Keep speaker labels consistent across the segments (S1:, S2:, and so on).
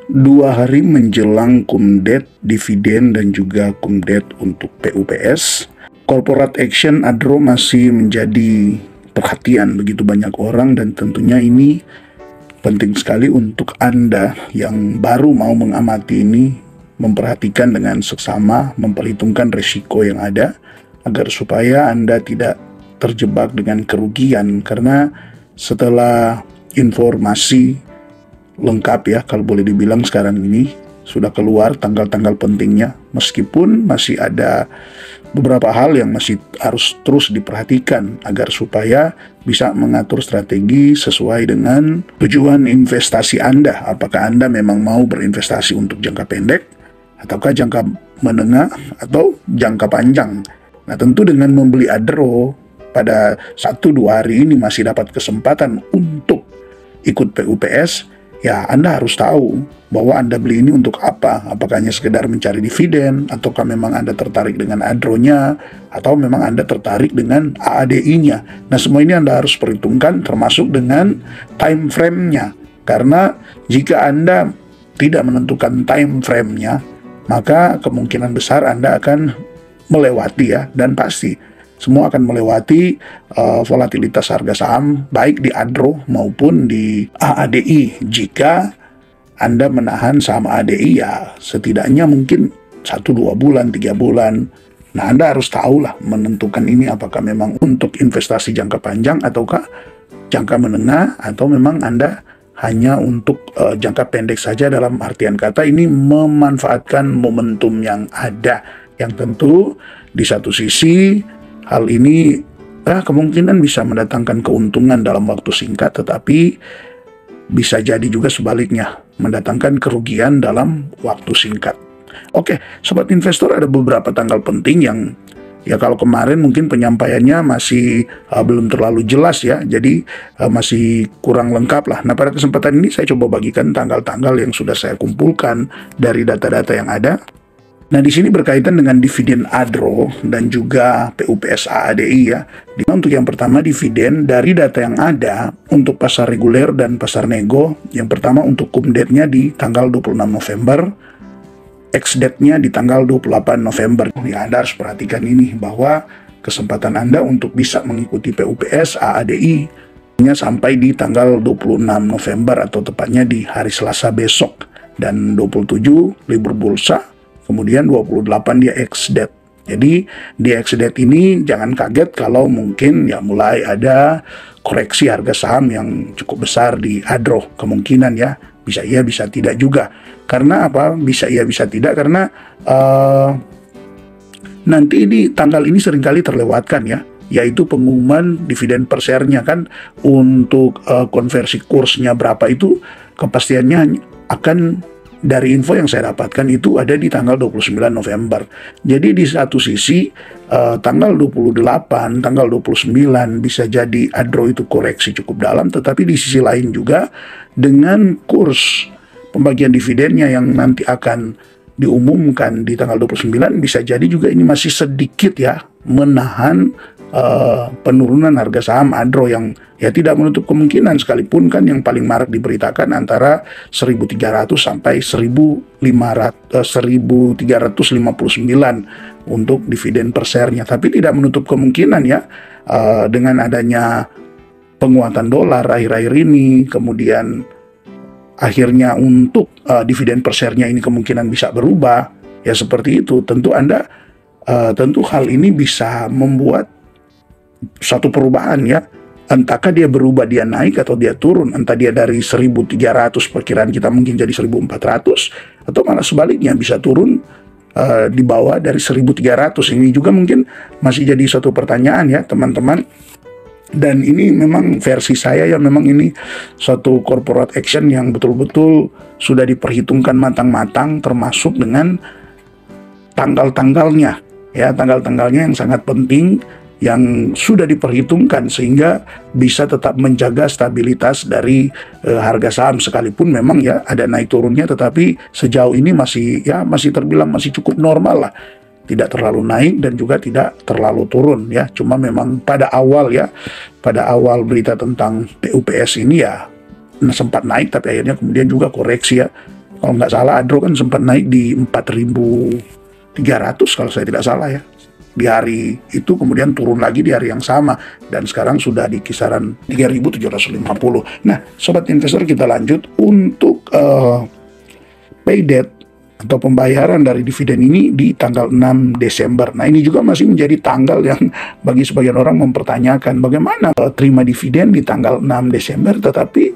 S1: 2 hari menjelang kumdet dividen dan juga kumdet untuk PUPS, corporate action ADRO masih menjadi perhatian begitu banyak orang, dan tentunya ini penting sekali untuk Anda yang baru mau mengamati ini memperhatikan dengan seksama, memperhitungkan risiko yang ada agar supaya Anda tidak terjebak dengan kerugian, karena setelah informasi lengkap ya, kalau boleh dibilang sekarang ini sudah keluar tanggal-tanggal pentingnya, meskipun masih ada beberapa hal yang masih harus terus diperhatikan agar supaya bisa mengatur strategi sesuai dengan tujuan investasi Anda. Apakah Anda memang mau berinvestasi untuk jangka pendek, ataukah jangka menengah, atau jangka panjang. Nah, tentu dengan membeli ADRO pada 1-2 hari ini masih dapat kesempatan untuk ikut PUPS, ya Anda harus tahu bahwa Anda beli ini untuk apa. Apakah hanya sekedar mencari dividen, ataukah memang Anda tertarik dengan ADRO-nya, atau memang Anda tertarik dengan AADI-nya. Nah, semua ini Anda harus perhitungkan, termasuk dengan time frame-nya. Karena jika Anda tidak menentukan time frame-nya, maka kemungkinan besar Anda akan melewati ya, dan pasti semua akan melewati volatilitas harga saham baik di ADRO maupun di AADI. Jika Anda menahan saham AADI ya setidaknya mungkin 1-2 bulan, 3 bulan. Nah, Anda harus tahulah menentukan ini apakah memang untuk investasi jangka panjang ataukah jangka menengah, atau memang Anda hanya untuk jangka pendek saja, dalam artian kata ini memanfaatkan momentum yang ada, yang tentu di satu sisi hal ini kemungkinan bisa mendatangkan keuntungan dalam waktu singkat, tetapi bisa jadi juga sebaliknya, mendatangkan kerugian dalam waktu singkat. Oke, sobat investor, ada beberapa tanggal penting yang ya kalau kemarin mungkin penyampaiannya masih belum terlalu jelas ya, jadi masih kurang lengkap lah. Nah, pada kesempatan ini saya coba bagikan tanggal-tanggal yang sudah saya kumpulkan dari data-data yang ada. Nah, di sini berkaitan dengan dividen ADRO dan juga PUPS AADI ya. Untuk yang pertama dividen dari data yang ada untuk pasar reguler dan pasar nego. Yang pertama untuk kumdetnya di tanggal 26 November, ex-date-nya di tanggal 28 November. Ya, Anda harus perhatikan ini bahwa kesempatan Anda untuk bisa mengikuti PUPS AADI nya sampai di tanggal 26 November atau tepatnya di hari Selasa besok, dan 27 libur bursa. Kemudian 28 dia ex-date. Jadi di ex-date ini jangan kaget kalau mungkin ya mulai ada koreksi harga saham yang cukup besar di ADRO. Kemungkinan ya, bisa iya bisa tidak juga. Karena apa? Bisa iya bisa tidak karena nanti ini tanggal ini seringkali terlewatkan ya, yaitu pengumuman dividen per share-nya kan. Untuk konversi kursnya berapa itu kepastiannya akan, dari info yang saya dapatkan itu ada di tanggal 29 November. Jadi di satu sisi tanggal 28, tanggal 29 bisa jadi ADRO itu koreksi cukup dalam, tetapi di sisi lain juga dengan kurs pembagian dividennya yang nanti akan diumumkan di tanggal 29 bisa jadi juga ini masih sedikit ya menahan penurunan harga saham ADRO yang ya tidak menutup kemungkinan, sekalipun kan yang paling marak diberitakan antara 1.300 sampai 1.359 untuk dividen per share-nya. Tapi tidak menutup kemungkinan ya dengan adanya penguatan dolar akhir-akhir ini, kemudian akhirnya untuk dividen per share-nya ini kemungkinan bisa berubah ya, seperti itu. Tentu Anda tentu hal ini bisa membuat suatu perubahan ya, entahkah dia berubah, dia naik atau dia turun, entah dia dari 1.300 perkiraan kita mungkin jadi 1.400, atau malah sebaliknya bisa turun di bawah dari 1.300. Ini juga mungkin masih jadi suatu pertanyaan ya teman-teman. Dan ini memang versi saya ya, memang ini suatu corporate action yang betul-betul sudah diperhitungkan matang-matang, termasuk dengan tanggal-tanggalnya ya, tanggal-tanggalnya yang sangat penting yang sudah diperhitungkan sehingga bisa tetap menjaga stabilitas dari harga saham, sekalipun memang ya ada naik turunnya, tetapi sejauh ini masih terbilang masih cukup normal lah, tidak terlalu naik dan juga tidak terlalu turun ya. Cuma memang pada awal berita tentang PUPS ini ya sempat naik, tapi akhirnya kemudian juga koreksi ya. Kalau nggak salah Adro kan sempat naik di 4.300 kalau saya tidak salah ya. Di hari itu kemudian turun lagi di hari yang sama dan sekarang sudah di kisaran 3.750. Nah, sobat investor, kita lanjut untuk pay debt atau pembayaran dari dividen ini di tanggal 6 Desember. Nah, ini juga masih menjadi tanggal yang bagi sebagian orang mempertanyakan bagaimana terima dividen di tanggal 6 Desember tetapi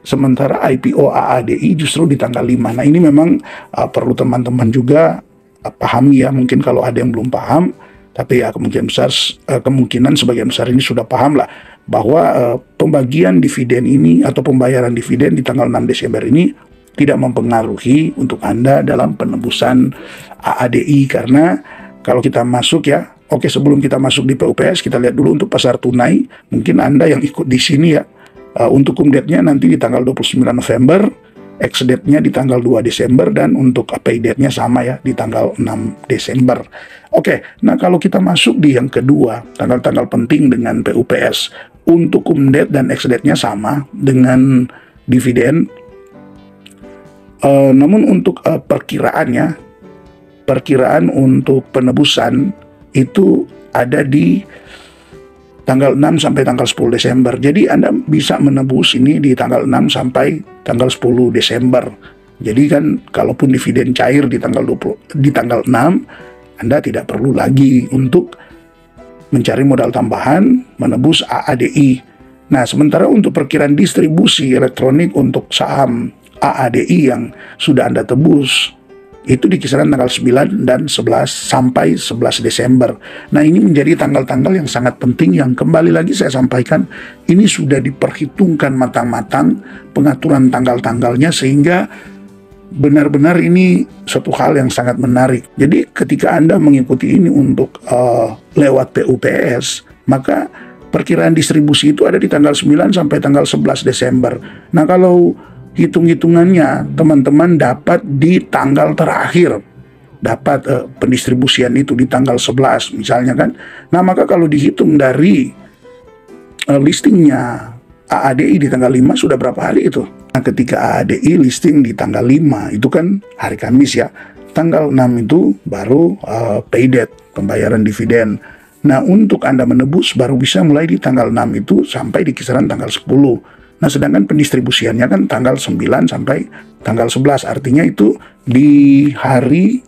S1: sementara IPO AADI justru di tanggal 5. Nah, ini memang perlu teman-teman juga pahami ya, mungkin kalau ada yang belum paham. Tapi ya kemungkinan sebagian besar ini sudah paham lah bahwa pembagian dividen ini atau pembayaran dividen di tanggal 6 Desember ini tidak mempengaruhi untuk Anda dalam penebusan AADI. Karena kalau kita masuk ya, oke, sebelum kita masuk di PUPS, kita lihat dulu untuk pasar tunai. Mungkin Anda yang ikut di sini ya, untuk cum-date-nya nanti di tanggal 29 November, ex-date-nya di tanggal 2 Desember, dan untuk pay date-nya sama ya, di tanggal 6 Desember. Oke, nah kalau kita masuk di yang kedua, tanggal-tanggal penting dengan PUPS, untuk cum-date dan ex-date-nya sama dengan dividen. Namun untuk perkiraan untuk penebusan itu ada di tanggal 6 sampai tanggal 10 Desember. Jadi Anda bisa menebus ini di tanggal 6 sampai tanggal 10 Desember. Jadi kan kalaupun dividen cair di tanggal 6, Anda tidak perlu lagi untuk mencari modal tambahan menebus AADI. Nah, sementara untuk perkiraan distribusi elektronik untuk saham AADI yang sudah Anda tebus itu di kisaran tanggal 9 dan 11 sampai 11 Desember. Nah, ini menjadi tanggal-tanggal yang sangat penting yang kembali lagi saya sampaikan, ini sudah diperhitungkan matang-matang pengaturan tanggal-tanggalnya sehingga benar-benar ini suatu hal yang sangat menarik. Jadi ketika Anda mengikuti ini untuk lewat PUPS, maka perkiraan distribusi itu ada di tanggal 9 sampai tanggal 11 Desember. Nah, kalau hitung-hitungannya teman-teman dapat di tanggal terakhir, dapat pendistribusian itu di tanggal 11 misalnya kan. Nah, maka kalau dihitung dari listingnya AADI di tanggal 5 sudah berapa hari itu? Nah, ketika AADI listing di tanggal 5 itu kan hari Kamis ya, tanggal 6 itu baru pay date, pembayaran dividen. Nah, untuk Anda menebus baru bisa mulai di tanggal 6 itu sampai di kisaran tanggal 10. Nah, sedangkan pendistribusiannya kan tanggal 9 sampai tanggal 11. Artinya itu di hari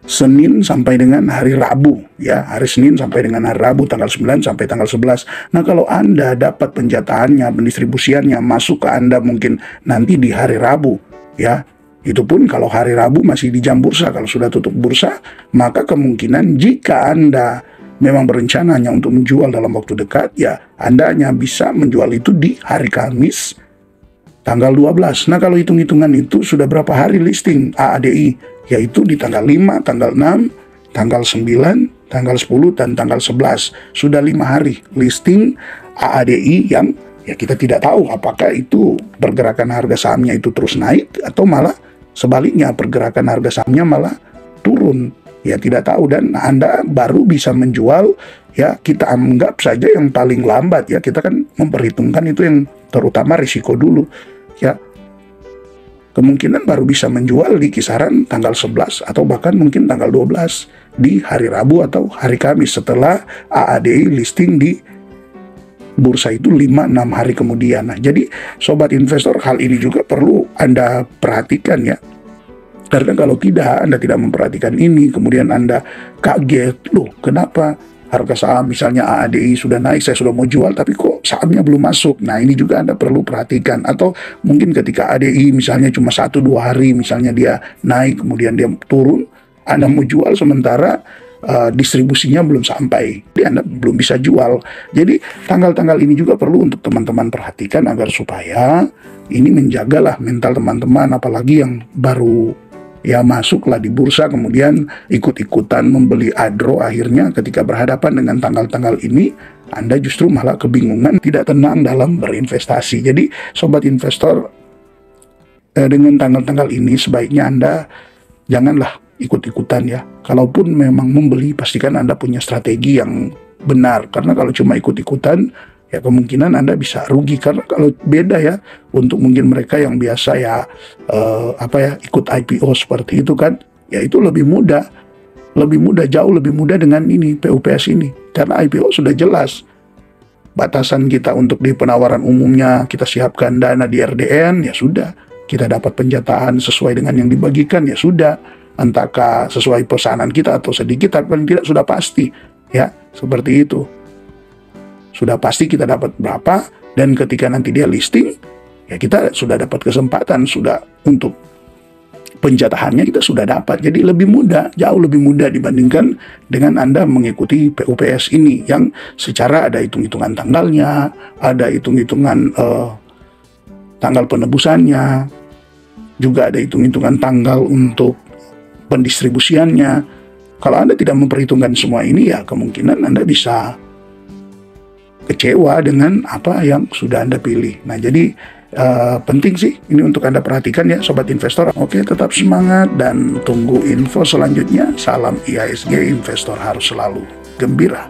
S1: Senin sampai dengan hari Rabu. Ya, hari Senin sampai dengan hari Rabu, tanggal 9 sampai tanggal 11. Nah, kalau Anda dapat penjatahannya, pendistribusiannya masuk ke Anda mungkin nanti di hari Rabu. Ya, itu pun kalau hari Rabu masih di jam bursa. Kalau sudah tutup bursa, maka kemungkinan jika Anda memang berencana hanya untuk menjual dalam waktu dekat, ya Anda hanya bisa menjual itu di hari Kamis tanggal 12. Nah, kalau hitung-hitungan itu sudah berapa hari listing AADI, yaitu di tanggal 5, tanggal 6, tanggal 9, tanggal 10, dan tanggal 11. Sudah 5 hari listing AADI yang ya kita tidak tahu apakah itu pergerakan harga sahamnya itu terus naik atau malah sebaliknya pergerakan harga sahamnya malah turun. Ya tidak tahu, dan Anda baru bisa menjual ya, kita anggap saja yang paling lambat ya, kita kan memperhitungkan itu yang terutama risiko dulu ya, kemungkinan baru bisa menjual di kisaran tanggal 11 atau bahkan mungkin tanggal 12 di hari Rabu atau hari Kamis setelah AADI listing di bursa itu 5-6 hari kemudian. Nah, jadi sobat investor, hal ini juga perlu Anda perhatikan ya. Karena kalau tidak, Anda tidak memperhatikan ini, kemudian Anda kaget, loh kenapa harga saham misalnya AADI sudah naik, saya sudah mau jual, tapi kok sahamnya belum masuk. Nah, ini juga Anda perlu perhatikan. Atau mungkin ketika ADI misalnya cuma 1-2 hari, misalnya dia naik, kemudian dia turun, Anda mau jual sementara distribusinya belum sampai, jadi Anda belum bisa jual. Jadi tanggal-tanggal ini juga perlu untuk teman-teman perhatikan agar supaya ini menjagalah mental teman-teman, apalagi yang baru ya masuklah di bursa kemudian ikut-ikutan membeli Adro, akhirnya ketika berhadapan dengan tanggal-tanggal ini Anda justru malah kebingungan, tidak tenang dalam berinvestasi. Jadi sobat investor, dengan tanggal-tanggal ini sebaiknya Anda janganlah ikut-ikutan ya. Kalaupun memang membeli, pastikan Anda punya strategi yang benar, karena kalau cuma ikut-ikutan ya kemungkinan Anda bisa rugi. Karena kalau beda ya, untuk mungkin mereka yang biasa ya ikut IPO seperti itu kan, ya itu lebih mudah, jauh lebih mudah dengan ini PUPS ini, karena IPO sudah jelas batasan kita. Untuk di penawaran umumnya kita siapkan dana di RDN, ya sudah, kita dapat penjatahan sesuai dengan yang dibagikan, ya sudah, entahkah sesuai pesanan kita atau sedikit, tapi paling tidak sudah pasti, ya seperti itu, sudah pasti kita dapat berapa. Dan ketika nanti dia listing, ya kita sudah dapat kesempatan, sudah untuk penjatahannya kita sudah dapat. Jadi lebih mudah, jauh lebih mudah dibandingkan dengan Anda mengikuti PUPS ini yang secara ada hitung-hitungan tanggalnya, ada hitung-hitungan tanggal penebusannya, juga ada hitung-hitungan tanggal untuk pendistribusiannya. Kalau Anda tidak memperhitungkan semua ini, ya kemungkinan Anda bisa kecewa dengan apa yang sudah Anda pilih. Nah, jadi penting sih ini untuk Anda perhatikan ya Sobat Investor. Oke, tetap semangat dan tunggu info selanjutnya. Salam IHSG, investor harus selalu gembira.